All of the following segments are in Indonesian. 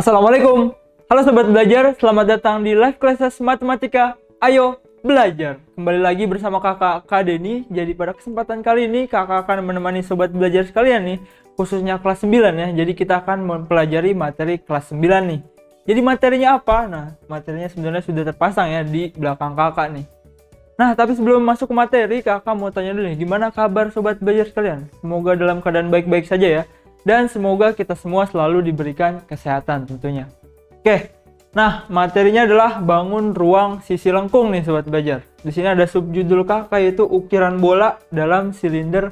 Assalamualaikum. Halo Sobat Belajar, selamat datang di Live Classes Matematika. Ayo belajar. Kembali lagi bersama kakak Kak Denny. Jadi pada kesempatan kali ini kakak akan menemani Sobat Belajar sekalian nih, khususnya kelas 9 ya. Jadi kita akan mempelajari materi kelas 9 nih. Jadi materinya apa? Nah, materinya sebenarnya sudah terpasang ya di belakang kakak nih. Nah, tapi sebelum masuk ke materi, kakak mau tanya dulu nih, gimana kabar Sobat Belajar sekalian? Semoga dalam keadaan baik-baik saja ya. Dan semoga kita semua selalu diberikan kesehatan tentunya. Oke, nah materinya adalah bangun ruang sisi lengkung nih Sobat Belajar. Di sini ada subjudul kakak yaitu ukiran bola dalam silinder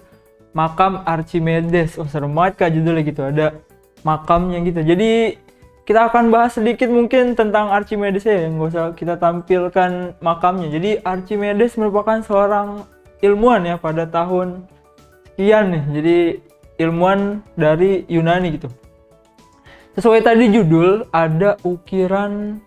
makam Archimedes. Oh serem banget kak judulnya gitu, ada makamnya gitu. Jadi kita akan bahas sedikit mungkin tentang Archimedes ya, nggak usah kita tampilkan makamnya. Jadi Archimedes merupakan seorang ilmuwan ya pada tahun sekian nih. Jadi ilmuwan dari Yunani gitu. Sesuai tadi judul, ada ukiran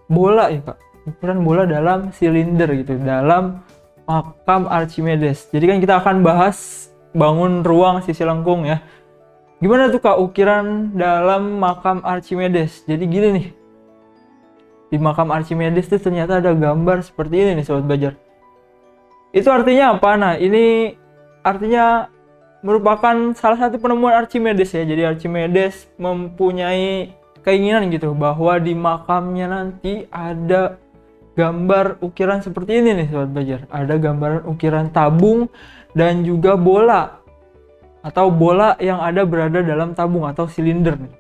bola ya kak, ukiran bola dalam silinder gitu, dalam makam Archimedes. Jadi kan kita akan bahas bangun ruang sisi lengkung ya. Gimana tuh kak ukiran dalam makam Archimedes? Jadi gini nih, di makam Archimedes tuh ternyata ada gambar seperti ini nih Sobat Belajar. Itu artinya apa? Nah ini artinya merupakan salah satu penemuan Archimedes ya. Jadi Archimedes mempunyai keinginan gitu bahwa di makamnya nanti ada gambar ukiran seperti ini nih Sobat Belajar. Ada gambaran ukiran tabung dan juga bola atau bola yang ada berada dalam tabung atau silinder nih.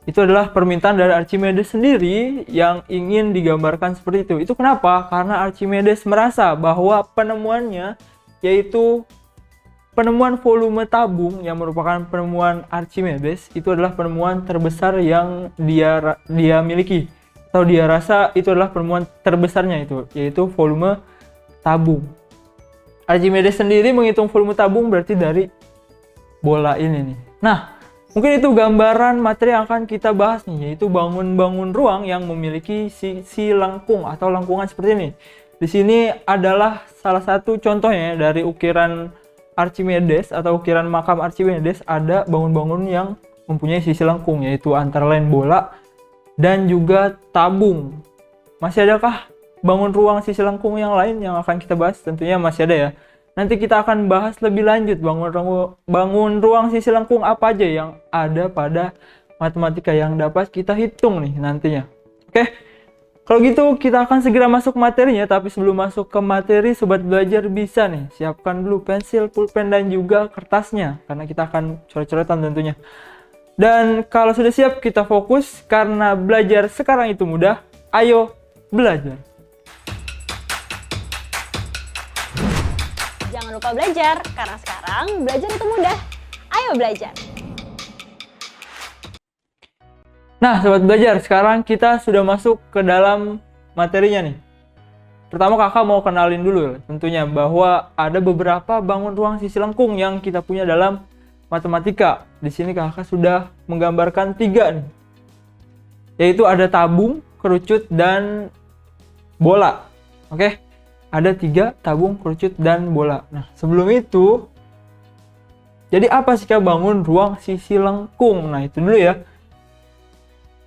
Itu adalah permintaan dari Archimedes sendiri yang ingin digambarkan seperti itu. Itu kenapa? Karena Archimedes merasa bahwa penemuannya yaitu penemuan volume tabung yang merupakan penemuan Archimedes itu adalah penemuan terbesar yang dia miliki, atau dia rasa itu adalah penemuan terbesarnya itu, yaitu volume tabung. Archimedes sendiri menghitung volume tabung berarti dari bola ini nih. Nah, mungkin itu gambaran materi yang akan kita bahas nih, yaitu bangun ruang yang memiliki sisi lengkung atau lengkungan seperti ini. Di sini adalah salah satu contohnya dari ukiran Archimedes atau ukiran makam Archimedes, ada bangun-bangun yang mempunyai sisi lengkung, yaitu antara lain bola dan juga tabung. Masih adakah bangun ruang sisi lengkung yang lain yang akan kita bahas? Tentunya masih ada ya. Nanti kita akan bahas lebih lanjut bangun ruang sisi lengkung apa aja yang ada pada matematika yang dapat kita hitung nih nantinya. Oke. Kalau gitu kita akan segera masuk materinya, tapi sebelum masuk ke materi Sobat Belajar bisa nih siapkan dulu pensil, pulpen dan juga kertasnya karena kita akan coret-coretan tentunya. Dan kalau sudah siap kita fokus karena belajar sekarang itu mudah. Ayo belajar. Jangan lupa belajar karena sekarang belajar itu mudah. Ayo belajar. Nah Sobat Belajar, sekarang kita sudah masuk ke dalam materinya nih. Pertama kakak mau kenalin dulu tentunya bahwa ada beberapa bangun ruang sisi lengkung yang kita punya dalam matematika. Di sini kakak sudah menggambarkan 3 nih. Yaitu ada tabung, kerucut, dan bola. Oke, ada 3 tabung, kerucut, dan bola. Nah sebelum itu, jadi apa sih kak bangun ruang sisi lengkung? Nah itu dulu ya.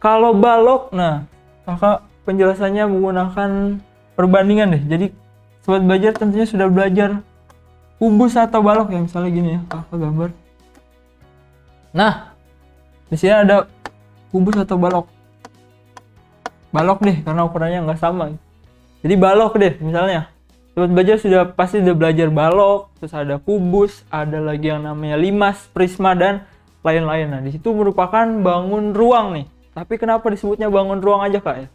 Kalau balok, nah kakak penjelasannya menggunakan perbandingan deh. Jadi Sobat Belajar tentunya sudah belajar kubus atau balok ya, misalnya gini ya, kakak gambar. Nah, di sini ada kubus atau balok. Balok deh, karena ukurannya nggak sama. Jadi balok deh, misalnya. Sobat Belajar pasti sudah belajar balok, terus ada kubus, ada lagi yang namanya limas, prisma, dan lain-lain. Nah, di situ merupakan bangun ruang nih. Tapi kenapa disebutnya bangun ruang aja kak ya?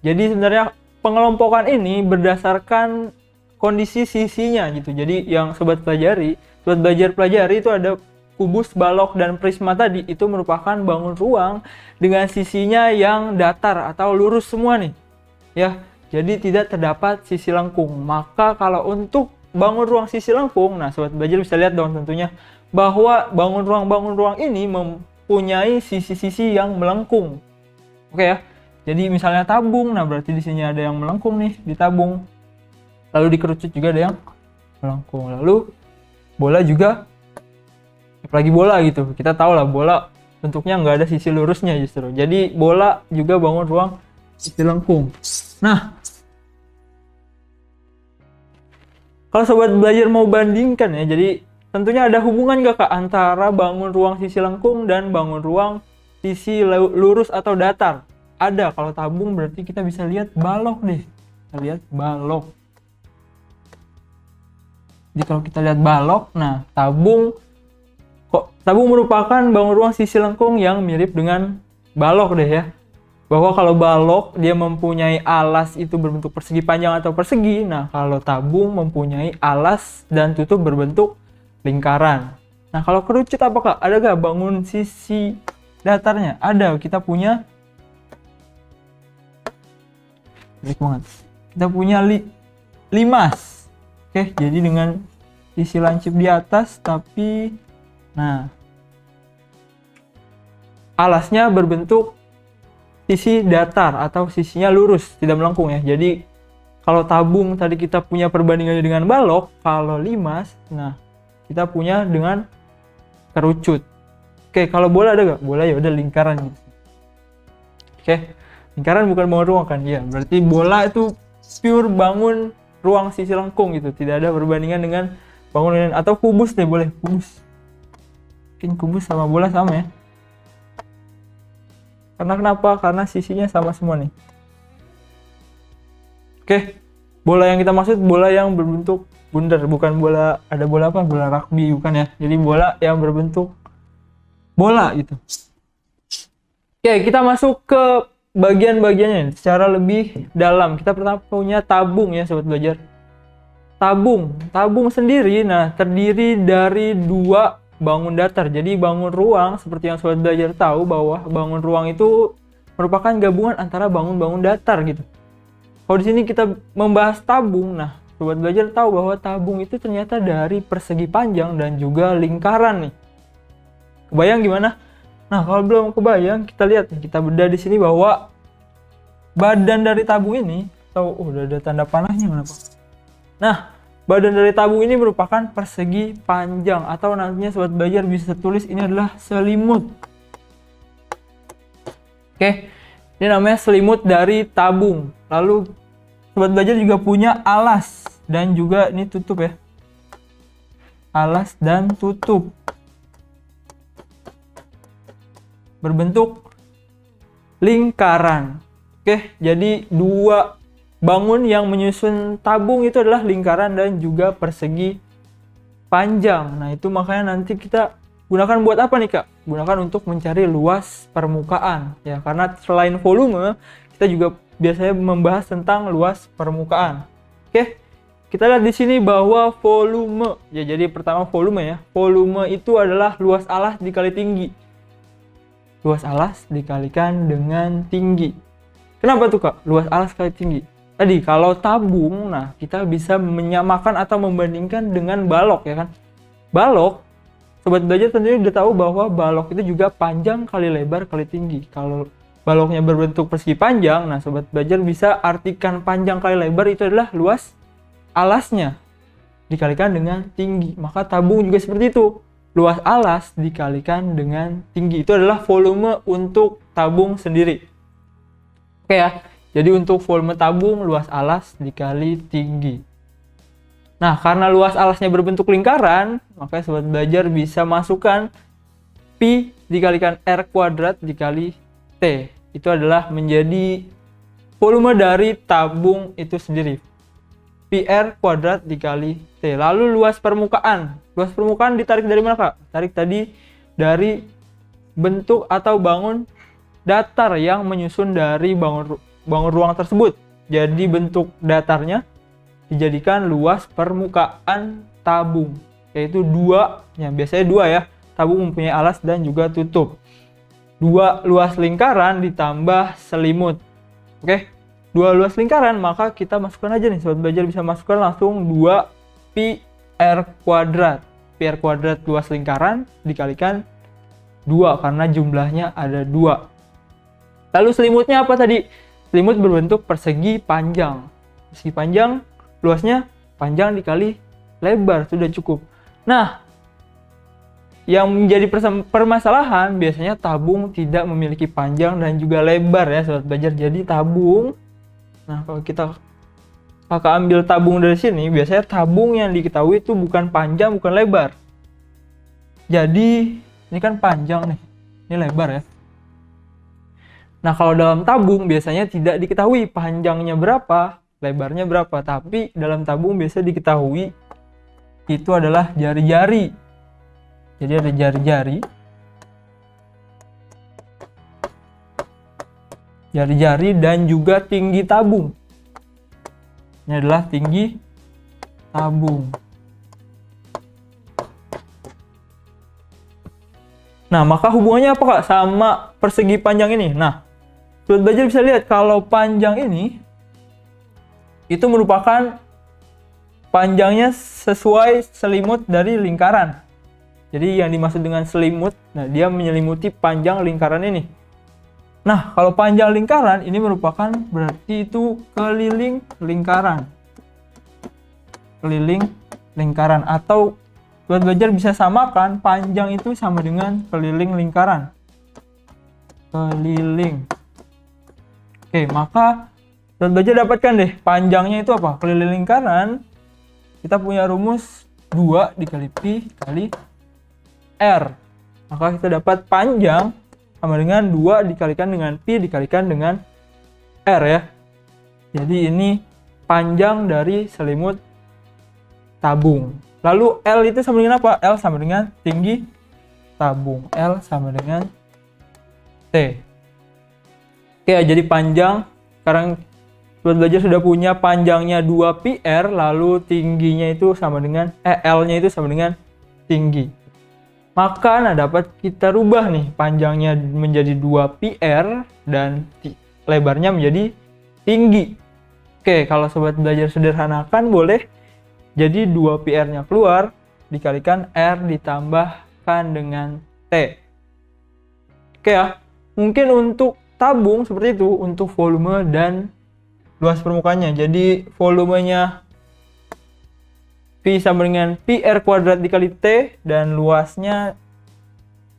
Jadi sebenarnya pengelompokan ini berdasarkan kondisi sisinya gitu. Jadi yang Sobat Belajar pelajari itu ada kubus, balok, dan prisma tadi. Itu merupakan bangun ruang dengan sisinya yang datar atau lurus semua nih. Ya, jadi tidak terdapat sisi lengkung. Maka kalau untuk bangun ruang sisi lengkung, nah Sobat Belajar bisa lihat dong tentunya bahwa bangun ruang ini mempunyai sisi-sisi yang melengkung. Oke ya. Jadi misalnya tabung, nah berarti di sini ada yang melengkung nih di tabung. Lalu di kerucut juga ada yang melengkung. Lalu bola juga, apalagi bola gitu. Kita tahu lah bola bentuknya nggak ada sisi lurusnya justru. Jadi bola juga bangun ruang sisi lengkung. Nah, kalau sobat belajar mau bandingkan ya, jadi tentunya ada hubungan nggak Kak antara bangun ruang sisi lengkung dan bangun ruang sisi lurus atau datar? Ada. Kalau tabung berarti kita bisa lihat balok deh. Kita lihat balok. Jadi kalau kita lihat balok, nah tabung merupakan bangun ruang sisi lengkung yang mirip dengan balok deh ya. Bahwa kalau balok dia mempunyai alas itu berbentuk persegi panjang atau persegi. Nah, kalau tabung mempunyai alas dan tutup berbentuk lingkaran. Nah, kalau kerucut apakah? Ada gak bangun sisi datarnya? Ada, kita punya kita punya limas. Oke, jadi dengan sisi lancip di atas, tapi nah alasnya berbentuk sisi datar atau sisinya lurus, tidak melengkung ya. Jadi kalau tabung tadi kita punya perbandingannya dengan balok, kalau limas, nah kita punya dengan kerucut. Oke, kalau bola ada gak? Bola ya udah lingkaran gitu. Oke, lingkaran bukan bangun ruang kan? Ya, berarti bola itu pure bangun ruang sisi lengkung gitu, tidak ada perbandingan dengan bangunan atau kubus deh, boleh kubus. Mungkin kubus sama bola sama ya. Karena kenapa? Karena sisinya sama semua nih. Oke, bola yang kita maksud bola yang berbentuk bundar, bukan bola, ada bola apa? Bola rugby bukan ya. Jadi bola yang berbentuk bola gitu. Oke, kita masuk ke bagian-bagiannya secara lebih dalam. Kita pertama punya tabung ya sobat belajar. Tabung sendiri nah terdiri dari dua bangun datar. Jadi bangun ruang seperti yang sobat belajar tahu bahwa bangun ruang itu merupakan gabungan antara bangun-bangun datar gitu. Kalau di sini kita membahas tabung, nah sobat belajar tahu bahwa tabung itu ternyata dari persegi panjang dan juga lingkaran nih. Kebayang gimana? Nah, kalau belum kebayang, kita lihat nih, kita bedah di sini bahwa badan dari tabung ini, udah ada tanda panahnya kenapa? Nah, badan dari tabung ini merupakan persegi panjang atau nantinya sobat belajar bisa tulis ini adalah selimut. Oke, ini namanya selimut dari tabung. Lalu sobat belajar juga punya alas dan juga ini tutup ya. Alas dan tutup. Berbentuk lingkaran. Oke, jadi dua bangun yang menyusun tabung itu adalah lingkaran dan juga persegi panjang. Nah, itu makanya nanti kita gunakan buat apa nih Kak? Gunakan untuk mencari luas permukaan ya, karena selain volume kita juga biasanya membahas tentang luas permukaan. Oke, kita lihat di sini bahwa volume ya, jadi pertama volume ya. Volume itu adalah luas alas dikali tinggi. Luas alas dikalikan dengan tinggi. Kenapa tuh Kak? Luas alas kali tinggi. Tadi kalau tabung, nah kita bisa menyamakan atau membandingkan dengan balok ya kan. Balok, sobat belajar tentunya udah tahu bahwa balok itu juga panjang kali lebar kali tinggi. Kalau baloknya berbentuk persegi panjang, nah sobat belajar bisa artikan panjang kali lebar itu adalah luas alasnya dikalikan dengan tinggi. Maka tabung juga seperti itu. Luas alas dikalikan dengan tinggi. Itu adalah volume untuk tabung sendiri. Oke ya. Jadi untuk volume tabung, luas alas dikali tinggi. Nah, karena luas alasnya berbentuk lingkaran, maka sobat belajar bisa masukkan Pi dikalikan R kuadrat dikali T. Itu adalah menjadi volume dari tabung itu sendiri. PR kuadrat dikali T. Lalu luas permukaan. Luas permukaan ditarik dari mana Kak? Tarik tadi dari bentuk atau bangun datar yang menyusun dari bangun ruang tersebut. Jadi bentuk datarnya dijadikan luas permukaan tabung, yaitu dua, ya biasanya dua ya. Tabung mempunyai alas dan juga tutup. Dua luas lingkaran ditambah selimut. Oke. Dua luas lingkaran, maka kita masukkan aja nih, sobat belajar bisa masukkan langsung 2 pi r kuadrat. Pi r kuadrat luas lingkaran dikalikan 2 karena jumlahnya ada 2. Lalu selimutnya apa tadi? Selimut berbentuk persegi panjang. Persegi panjang, luasnya panjang dikali lebar, sudah cukup. Nah, yang menjadi permasalahan biasanya tabung tidak memiliki panjang dan juga lebar ya sobat belajar. Jadi tabung, nah kalau kakak ambil tabung dari sini, biasanya tabung yang diketahui itu bukan panjang, bukan lebar. Jadi ini kan panjang nih, ini lebar ya. Nah kalau dalam tabung biasanya tidak diketahui panjangnya berapa, lebarnya berapa. Tapi dalam tabung biasa diketahui itu adalah jari-jari. Jadi ada jari-jari. Jari-jari dan juga tinggi tabung. Ini adalah tinggi tabung. Nah, maka hubungannya apa Kak sama persegi panjang ini? Nah, sobat belajar bisa lihat kalau panjang ini itu merupakan panjangnya sesuai selimut dari lingkaran. Jadi yang dimaksud dengan selimut, nah dia menyelimuti panjang lingkaran ini. Nah, kalau panjang lingkaran ini merupakan berarti itu keliling lingkaran. Keliling lingkaran atau sobat belajar bisa samakan panjang itu sama dengan keliling lingkaran. Keliling. Oke, maka sobat belajar dapatkan deh panjangnya itu apa? Keliling lingkaran. Kita punya rumus 2 dikali pi kali R. Maka kita dapat panjang sama dengan 2 dikalikan dengan pi dikalikan dengan R ya. Jadi ini panjang dari selimut tabung. Lalu L itu sama dengan apa? L sama dengan tinggi tabung. L sama dengan T. Oke, jadi panjang. Sekarang sobat belajar sudah punya panjangnya 2 PR, lalu tingginya itu sama dengan L-nya itu sama dengan tinggi. Maka nah dapat kita rubah nih panjangnya menjadi 2 PR dan lebarnya menjadi tinggi. Oke, kalau sobat belajar sederhanakan boleh jadi 2 PR-nya keluar dikalikan R ditambahkan dengan T. Oke ya, mungkin untuk tabung seperti itu untuk volume dan luas permukaannya. Jadi volumenya P sama dengan PR kuadrat dikali T dan luasnya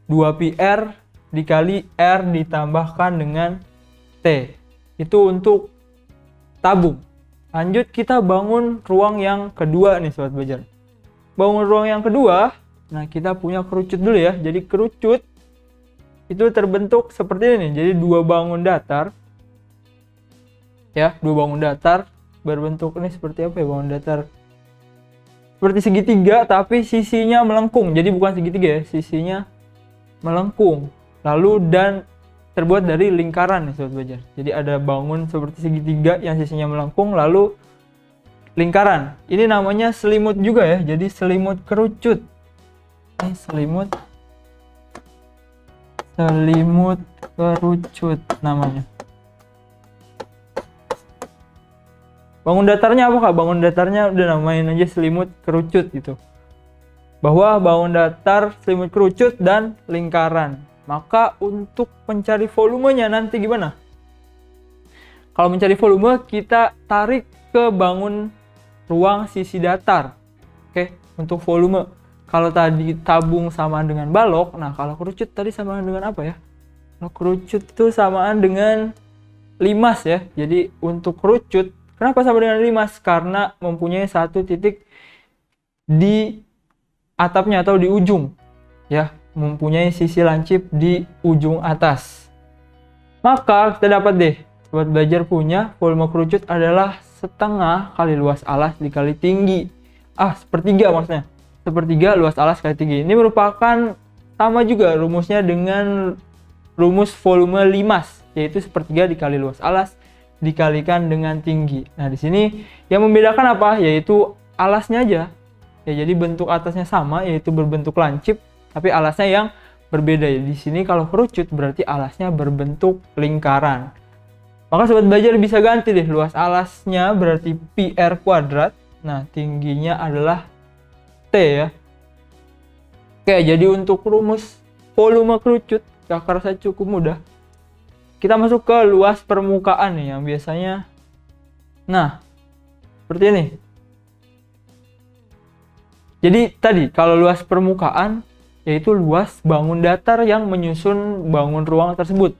2 PR dikali R ditambahkan dengan T. Itu untuk tabung. Lanjut kita bangun ruang yang kedua nih sobat belajar. Bangun ruang yang kedua, nah kita punya kerucut dulu ya. Jadi kerucut itu terbentuk seperti ini. Jadi 2 bangun datar. Ya, 2 bangun datar berbentuk ini seperti apa ya bangun datar? Seperti segitiga tapi sisinya melengkung. Jadi bukan segitiga ya, sisinya melengkung. Lalu dan terbuat dari lingkaran nih sobat belajar. Jadi ada bangun seperti segitiga yang sisinya melengkung lalu lingkaran. Ini namanya selimut juga ya. Jadi selimut kerucut. Ini selimut kerucut namanya. Bangun datarnya apa Kak? Bangun datarnya udah namain aja selimut kerucut gitu. Bahwa bangun datar, selimut kerucut dan lingkaran. Maka untuk mencari volumenya nanti gimana? Kalau mencari volume kita tarik ke bangun ruang sisi datar. Oke, untuk volume. Kalau tadi tabung samaan dengan balok, nah kalau kerucut tadi samaan dengan apa ya? Kalau kerucut itu samaan dengan limas ya. Jadi untuk kerucut, kenapa sama dengan limas? Karena mempunyai satu titik di atapnya atau di ujung. Ya, mempunyai sisi lancip di ujung atas. Maka kita dapat deh, sobat belajar punya volume kerucut adalah setengah kali luas alas dikali tinggi. Sepertiga maksudnya. Sepertiga luas alas kali tinggi. Ini merupakan sama juga rumusnya dengan rumus volume limas, yaitu sepertiga dikali luas alas dikalikan dengan tinggi. Nah, di sini yang membedakan apa? Yaitu alasnya aja. Ya, jadi bentuk atasnya sama, yaitu berbentuk lancip, tapi alasnya yang berbeda ya. Di sini kalau kerucut berarti alasnya berbentuk lingkaran. Maka sobat belajar bisa ganti deh luas alasnya berarti PR kuadrat. Nah, tingginya adalah T ya. Oke, jadi untuk rumus volume kerucut kakak rasa cukup mudah. Kita masuk ke luas permukaan nih yang biasanya. Nah, seperti ini. Jadi tadi kalau luas permukaan yaitu luas bangun datar yang menyusun bangun ruang tersebut.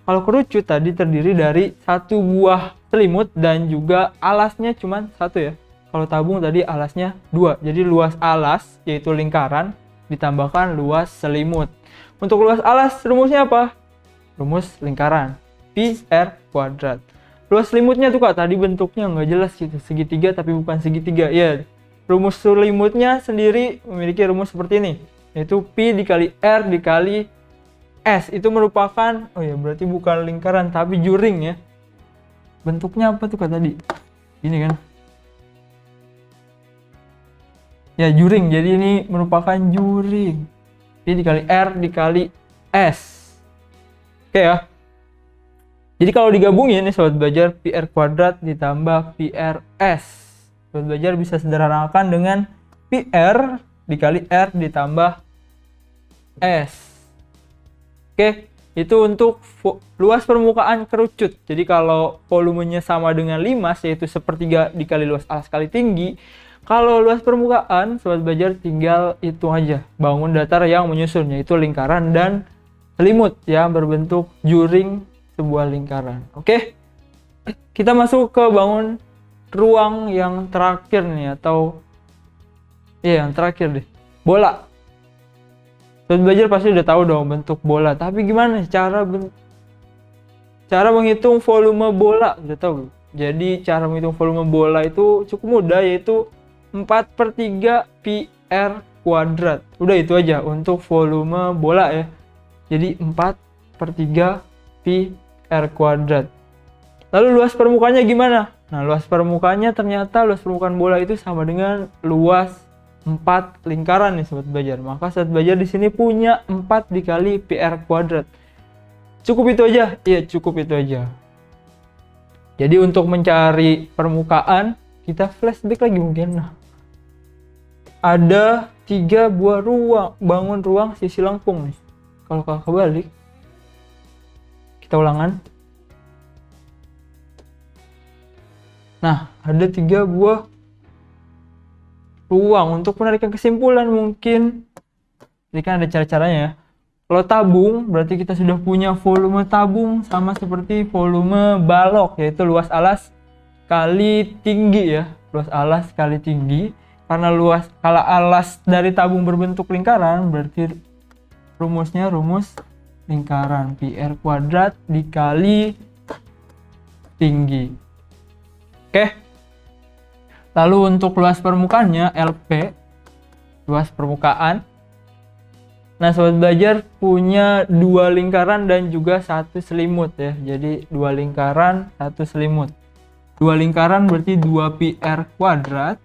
Kalau kerucut tadi terdiri dari satu buah selimut dan juga alasnya cuma satu ya. Kalau tabung tadi alasnya 2. Jadi luas alas yaitu lingkaran ditambahkan luas selimut. Untuk luas alas rumusnya apa? Rumus lingkaran pi r kuadrat. Luas selimutnya tuh Kak, tadi bentuknya nggak jelas gitu, segitiga tapi bukan segitiga. Ya, rumus selimutnya sendiri memiliki rumus seperti ini, yaitu pi dikali r dikali s. Itu merupakan, oh ya berarti bukan lingkaran tapi juring ya. Bentuknya apa tuh Kak tadi? Ini kan? Ya juring, jadi ini merupakan juring. Pi dikali r dikali s. Oke ya. Jadi kalau digabungin nih sobat belajar, pi r kuadrat ditambah pi r s. Sobat belajar bisa sederhanakan dengan pi r dikali r ditambah s. Oke, itu untuk luas permukaan kerucut. Jadi kalau volumenya sama dengan 5, yaitu sepertiga dikali luas alas kali tinggi. Kalau luas permukaan, sobat belajar tinggal itu aja, bangun datar yang menyusun, yaitu lingkaran dan selimut yang berbentuk juring sebuah lingkaran. Oke, kita masuk ke bangun ruang yang terakhir nih, atau ya yang terakhir deh, bola. Sobat belajar pasti udah tahu dong bentuk bola, tapi gimana cara menghitung volume bola? Udah tahu. Jadi cara menghitung volume bola itu cukup mudah, yaitu 4/3 pi r kuadrat. Udah itu aja untuk volume bola ya. Jadi 4/3 pi r kuadrat. Lalu luas permukaannya gimana? Nah, luas permukaannya ternyata luas permukaan bola itu sama dengan luas 4 lingkaran nih sobat belajar. Maka sobat belajar di sini punya 4 dikali pi r kuadrat. Cukup itu aja? Iya, cukup itu aja. Jadi untuk mencari permukaan, kita flashback lagi mungkin. Nah, ada 3 buah bangun ruang sisi lengkung nih. Kalau kakak balik, kita ulangan. Nah, ada 3 buah ruang. Untuk menarikan kesimpulan mungkin, ini kan ada cara-caranya ya. Kalau tabung, berarti kita sudah punya volume tabung sama seperti volume balok, yaitu luas alas kali tinggi ya. Luas alas kali tinggi. Karena kalau alas dari tabung berbentuk lingkaran, berarti rumusnya rumus lingkaran pi r kuadrat dikali tinggi. Oke. Lalu untuk luas permukaannya LP, luas permukaan. Nah, sobat belajar punya 2 lingkaran dan juga 1 selimut ya. Jadi 2 lingkaran, 1 selimut. 2 lingkaran berarti 2 pi r kuadrat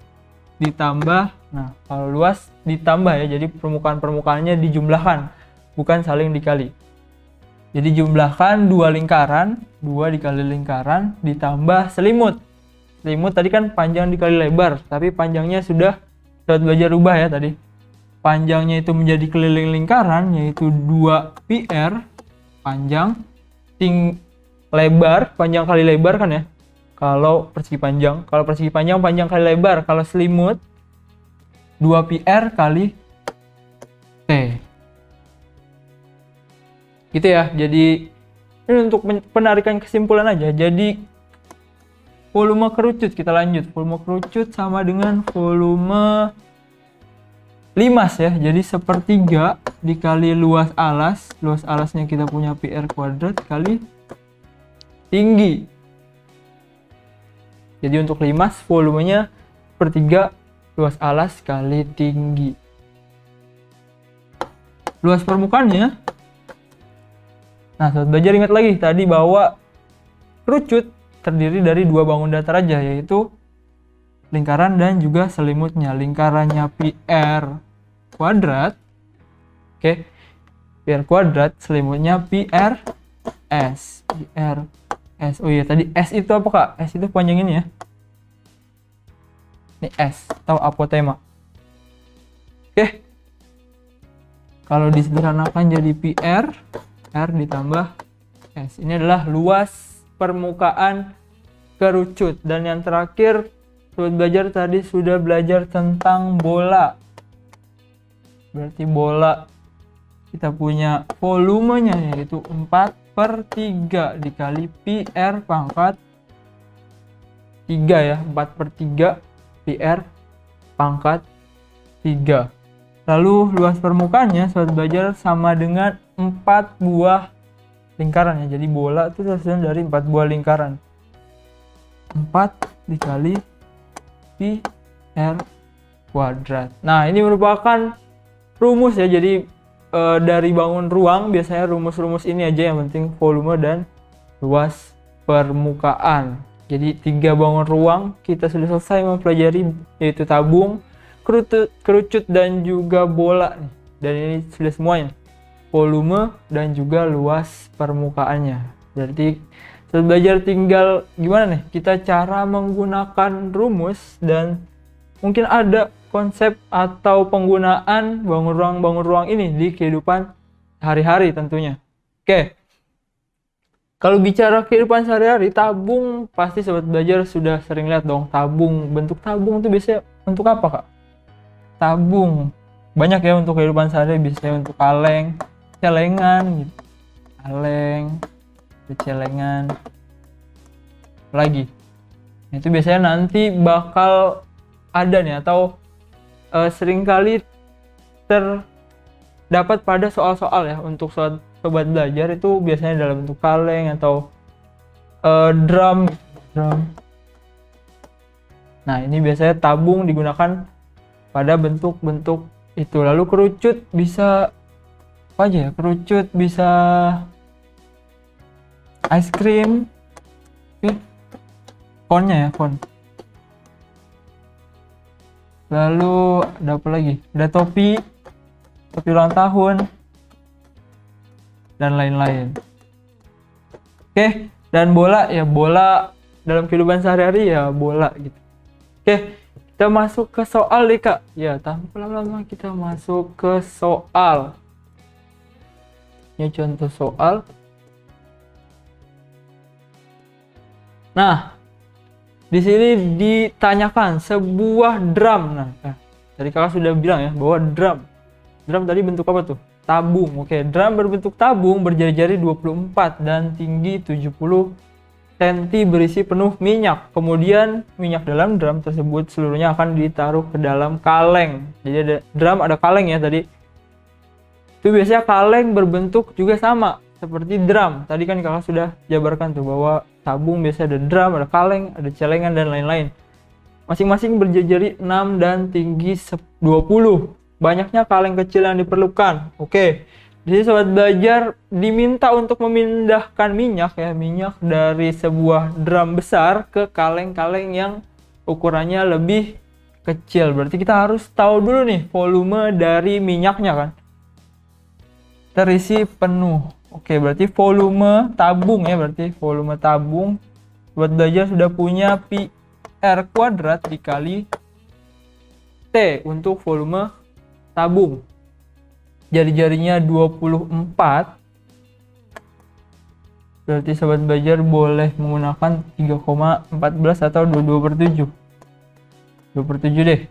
ditambah, nah kalau luas ditambah ya. Jadi permukaan-permukaannya dijumlahkan, bukan saling dikali. Jadi jumlahkan 2 lingkaran, 2 dikali lingkaran ditambah selimut. Selimut tadi kan panjang dikali lebar, tapi panjangnya sudah sobat belajar rubah ya tadi. Panjangnya itu menjadi keliling lingkaran, yaitu 2 pi r panjang, lebar, panjang kali lebar kan ya. Kalau persegi panjang, panjang kali lebar. Kalau selimut 2 pi r kali t. Gitu ya. Jadi ini untuk penarikan kesimpulan aja. Jadi volume kerucut, kita lanjut. Volume kerucut sama dengan volume limas ya. Jadi sepertiga dikali luas alas. Luas alasnya kita punya pi r kuadrat kali tinggi. Jadi untuk limas volumenya sepertiga luas alas kali tinggi. Luas permukaannya. Nah, sobat belajar ingat lagi tadi bahwa kerucut terdiri dari 2 bangun datar aja, yaitu lingkaran dan juga selimutnya. Lingkarannya pi r kuadrat. Oke. Pi r kuadrat, selimutnya pi r s. Pi r S. Oh iya, tadi S itu apa Kak? S itu panjang ini ya. Ini S atau apotema. Oke. Kalau disederhanakan jadi pi r ditambah S. Ini adalah luas permukaan kerucut. Dan yang terakhir, sobat belajar tadi sudah belajar tentang bola. Berarti bola kita punya volumenya yaitu 4/3 dikali pi r pangkat 3 ya, 4/3 pi r pangkat 3. Lalu luas permukaannya sobat belajar sama dengan 4 buah lingkaran ya. Jadi bola itu tersusun dari 4 buah lingkaran. 4 dikali pi r kuadrat. Nah, ini merupakan rumus ya. Jadi dari bangun ruang biasanya rumus-rumus ini aja yang penting, volume dan luas permukaan. Jadi 3 bangun ruang kita sudah selesai mempelajari, yaitu tabung, kerucut dan juga bola nih. Dan ini sudah semuanya, volume dan juga luas permukaannya. Berarti sobat belajar tinggal gimana nih kita cara menggunakan rumus, dan mungkin ada konsep atau penggunaan bangun ruang ini di kehidupan sehari-hari tentunya. Oke, kalau bicara kehidupan sehari-hari, tabung pasti sobat belajar sudah sering lihat dong. Tabung, bentuk tabung itu biasanya untuk apa kak? Tabung banyak ya untuk kehidupan sehari, biasanya untuk kaleng, celengan gitu. Kaleng, celengan lagi. Itu biasanya nanti bakal ada nih, atau seringkali terdapat pada soal-soal ya untuk sobat belajar itu biasanya dalam bentuk kaleng atau drum. Nah, ini biasanya tabung digunakan pada bentuk-bentuk itu. Lalu kerucut bisa apa aja ya? Kerucut bisa ice cream. Oke. Konnya ya, kon. Lalu ada apa lagi? Ada topi ulang tahun dan lain-lain. Oke, dan bola ya, bola dalam kehidupan sehari-hari ya bola gitu. Oke, kita masuk ke soal deh kak. Ya, tanpa lama-lama kita masuk ke soal. Ini contoh soal. Nah, di sini ditanyakan sebuah drum. Nah, tadi kakak sudah bilang ya bahwa drum tadi bentuk apa tuh? Tabung. Oke, drum berbentuk tabung berjari-jari 24 dan tinggi 70 cm berisi penuh minyak. Kemudian minyak dalam drum tersebut seluruhnya akan ditaruh ke dalam kaleng. Jadi ada drum, ada kaleng ya tadi. Itu biasanya kaleng berbentuk juga sama seperti drum. Tadi kan kakak sudah jabarkan tuh bahwa tabung biasanya ada drum, ada kaleng, ada celengan dan lain-lain. Masing-masing berjari-jari 6 dan tinggi 20. Banyaknya kaleng kecil yang diperlukan. Oke. Jadi sobat belajar diminta untuk memindahkan minyak ya, minyak dari sebuah drum besar ke kaleng-kaleng yang ukurannya lebih kecil. Berarti kita harus tahu dulu nih volume dari minyaknya kan. Terisi penuh. Oke, berarti volume tabung ya, berarti volume tabung buat belajar sudah punya pi r kuadrat dikali T untuk volume tabung. Jari-jarinya 24. Berarti sobat belajar boleh menggunakan 3,14 atau 22/7. 2/7 deh.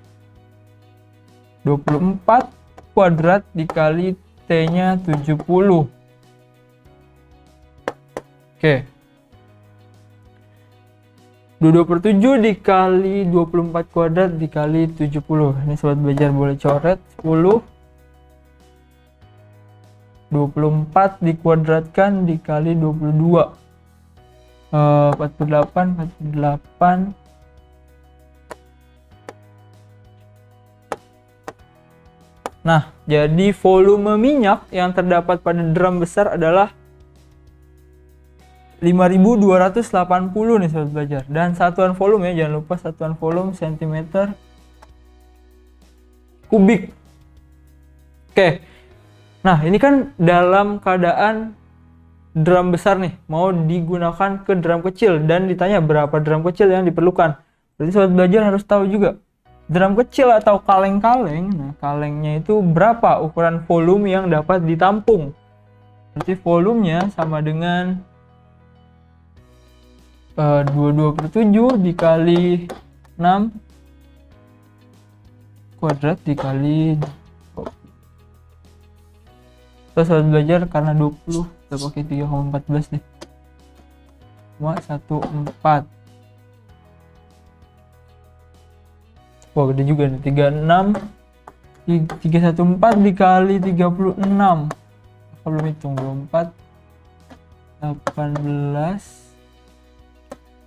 24 kuadrat dikali T-nya 70. Oke. 22/7 dikali 24 kuadrat dikali 70. Ini sobat belajar boleh coret 10. 24 dikuadratkan dikali 22. 48. Nah, jadi volume minyak yang terdapat pada drum besar adalah 5280 nih sobat belajar. Dan satuan volume ya, jangan lupa satuan volume cm kubik. Oke. Nah, ini kan dalam keadaan drum besar nih, mau digunakan ke drum kecil dan ditanya berapa drum kecil yang diperlukan. Berarti sobat belajar harus tahu juga drum kecil atau kaleng-kaleng. Nah, kalengnya itu berapa ukuran volume yang dapat ditampung. Berarti volumenya sama dengan 22/7 dikali 6 kuadrat dikali Terus sobat belajar karena 20 kita pakai 3,14 deh. 0,14. Wah gede juga nih, 36 314 dikali 36. Aku belum hitung. 24 18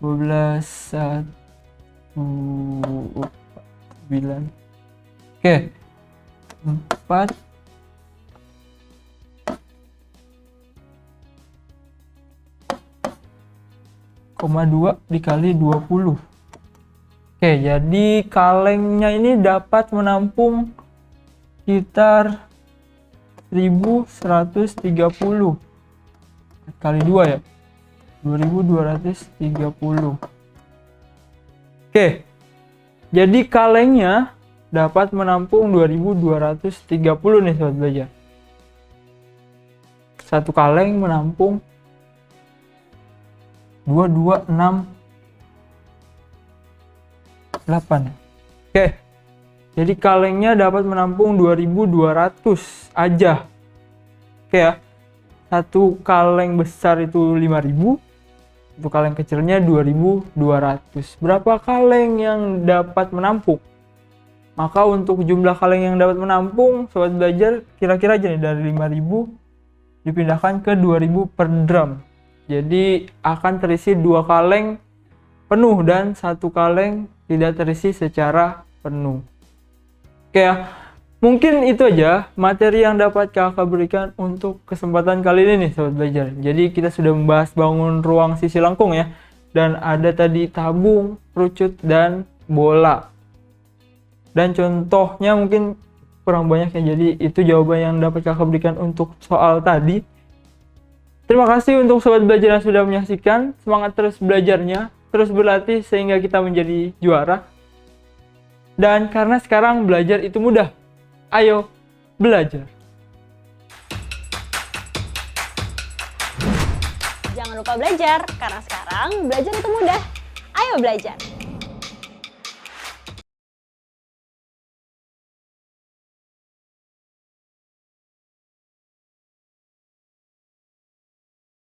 12 1 9. Oke, 4 2 dikali 20. Oke, jadi kalengnya ini dapat menampung sekitar 1130 kali 2 ya, 2230. Oke, jadi kalengnya dapat menampung 2230 nih sobat belajar. Satu kaleng menampung 2268. Oke, jadi kalengnya dapat menampung 2200 aja. Oke ya, satu kaleng besar itu 5000, satu kaleng kecilnya 2200. Berapa kaleng yang dapat menampung? Maka untuk jumlah kaleng yang dapat menampung, sobat belajar kira-kira aja nih, dari 5000 dipindahkan ke 2000 per drum. Jadi akan terisi 2 kaleng penuh dan 1 kaleng tidak terisi secara penuh. Oke ya, mungkin itu aja materi yang dapat kakak berikan untuk kesempatan kali ini nih sobat belajar. Jadi kita sudah membahas bangun ruang sisi lengkung ya. Dan ada tadi tabung, kerucut, dan bola. Dan contohnya mungkin kurang banyak ya. Jadi itu jawaban yang dapat kakak berikan untuk soal tadi. Terima kasih untuk sobat belajar yang sudah menyaksikan. Semangat terus belajarnya, terus berlatih sehingga kita menjadi juara. Dan karena sekarang belajar itu mudah, ayo belajar. Jangan lupa belajar, karena sekarang belajar itu mudah. Ayo belajar.